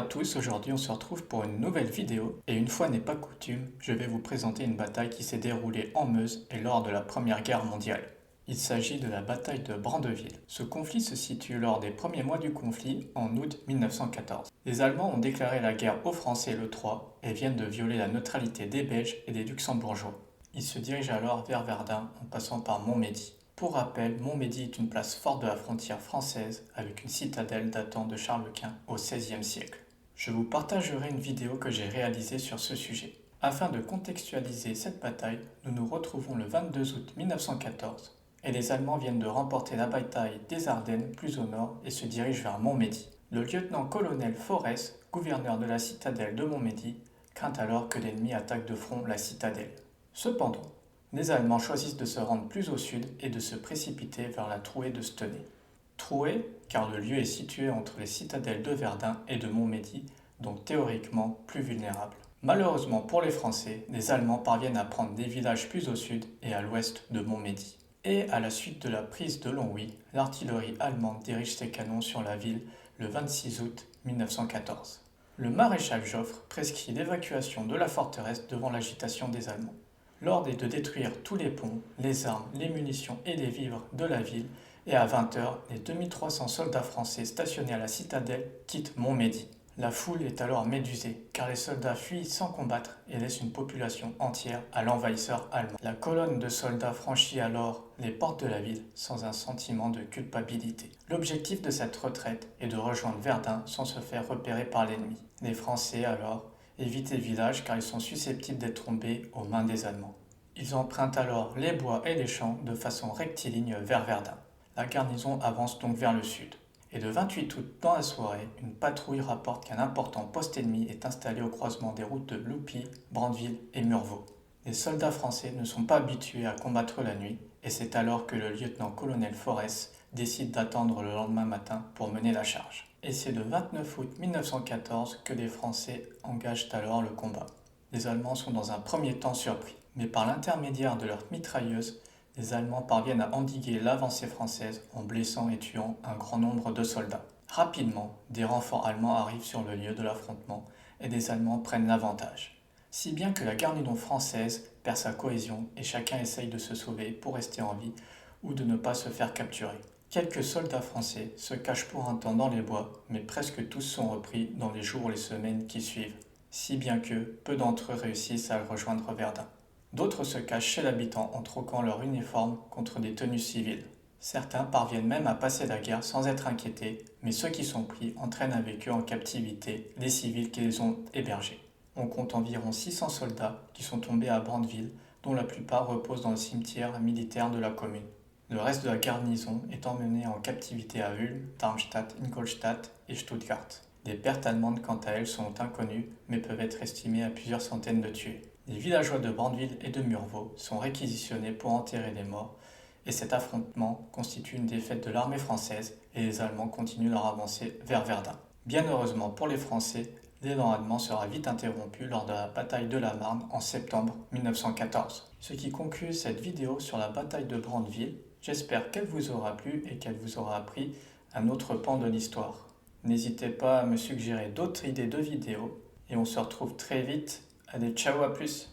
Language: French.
tous, aujourd'hui on se retrouve pour une nouvelle vidéo et une fois n'est pas coutume, je vais vous présenter une bataille qui s'est déroulée en Meuse et lors de la Première Guerre mondiale. Il s'agit de la bataille de Brandeville. Ce conflit se situe lors des premiers mois du conflit en août 1914. Les Allemands ont déclaré la guerre aux Français le 3 et viennent de violer la neutralité des Belges et des Luxembourgeois. Ils se dirigent alors vers Verdun en passant par Montmédy. Pour rappel, Montmédy est une place forte de la frontière française avec une citadelle datant de Charles Quint au XVIe siècle. Je vous partagerai une vidéo que j'ai réalisée sur ce sujet. Afin de contextualiser cette bataille, nous nous retrouvons le 22 août 1914 et les Allemands viennent de remporter la bataille des Ardennes plus au nord et se dirigent vers Montmédy. Le lieutenant-colonel Forest, gouverneur de la citadelle de Montmédy, craint alors que l'ennemi attaque de front la citadelle. Cependant, les Allemands choisissent de se rendre plus au sud et de se précipiter vers la trouée de Stenay. Trouée, car le lieu est situé entre les citadelles de Verdun et de Montmédy, donc théoriquement plus vulnérable. Malheureusement pour les Français, les Allemands parviennent à prendre des villages plus au sud et à l'ouest de Montmédy. Et à la suite de la prise de Longwy, l'artillerie allemande dirige ses canons sur la ville le 26 août 1914. Le maréchal Joffre prescrit l'évacuation de la forteresse devant l'agitation des Allemands. L'ordre est de détruire tous les ponts, les armes, les munitions et les vivres de la ville et à 20h, les 2300 soldats français stationnés à la citadelle quittent Montmédy. La foule est alors médusée car les soldats fuient sans combattre et laissent une population entière à l'envahisseur allemand. La colonne de soldats franchit alors les portes de la ville sans un sentiment de culpabilité. L'objectif de cette retraite est de rejoindre Verdun sans se faire repérer par l'ennemi. Les Français alors évitent les villages car ils sont susceptibles d'être tombés aux mains des Allemands. Ils empruntent alors les bois et les champs de façon rectiligne vers Verdun. La garnison avance donc vers le sud. Et le 28 août, dans la soirée, une patrouille rapporte qu'un important poste ennemi est installé au croisement des routes de Loupy, Brandeville et Murvaux. Les soldats français ne sont pas habitués à combattre la nuit et c'est alors que le lieutenant-colonel Forest décide d'attendre le lendemain matin pour mener la charge. Et c'est le 29 août 1914 que les Français engagent alors le combat. Les Allemands sont dans un premier temps surpris, mais par l'intermédiaire de leurs mitrailleuses, les Allemands parviennent à endiguer l'avancée française en blessant et tuant un grand nombre de soldats. Rapidement, des renforts allemands arrivent sur le lieu de l'affrontement et les Allemands prennent l'avantage. Si bien que la garnison française perd sa cohésion et chacun essaye de se sauver pour rester en vie ou de ne pas se faire capturer. Quelques soldats français se cachent pour un temps dans les bois, mais presque tous sont repris dans les jours ou les semaines qui suivent, si bien que peu d'entre eux réussissent à rejoindre Verdun. D'autres se cachent chez l'habitant en troquant leur uniforme contre des tenues civiles. Certains parviennent même à passer la guerre sans être inquiétés, mais ceux qui sont pris entraînent avec eux en captivité les civils qui les ont hébergés. On compte environ 600 soldats qui sont tombés à Brandeville, dont la plupart reposent dans le cimetière militaire de la commune. Le reste de la garnison est emmené en captivité à Ulm, Darmstadt, Ingolstadt et Stuttgart. Les pertes allemandes quant à elles sont inconnues, mais peuvent être estimées à plusieurs centaines de tués. Les villageois de Brandeville et de Murvaux sont réquisitionnés pour enterrer les morts, et cet affrontement constitue une défaite de l'armée française et les Allemands continuent leur avancée vers Verdun. Bien heureusement pour les Français, l'élan allemand sera vite interrompu lors de la bataille de la Marne en septembre 1914. Ce qui conclut cette vidéo sur la bataille de Brandeville. J'espère qu'elle vous aura plu et qu'elle vous aura appris un autre pan de l'histoire. N'hésitez pas à me suggérer d'autres idées de vidéos et on se retrouve très vite. Allez, ciao, à plus!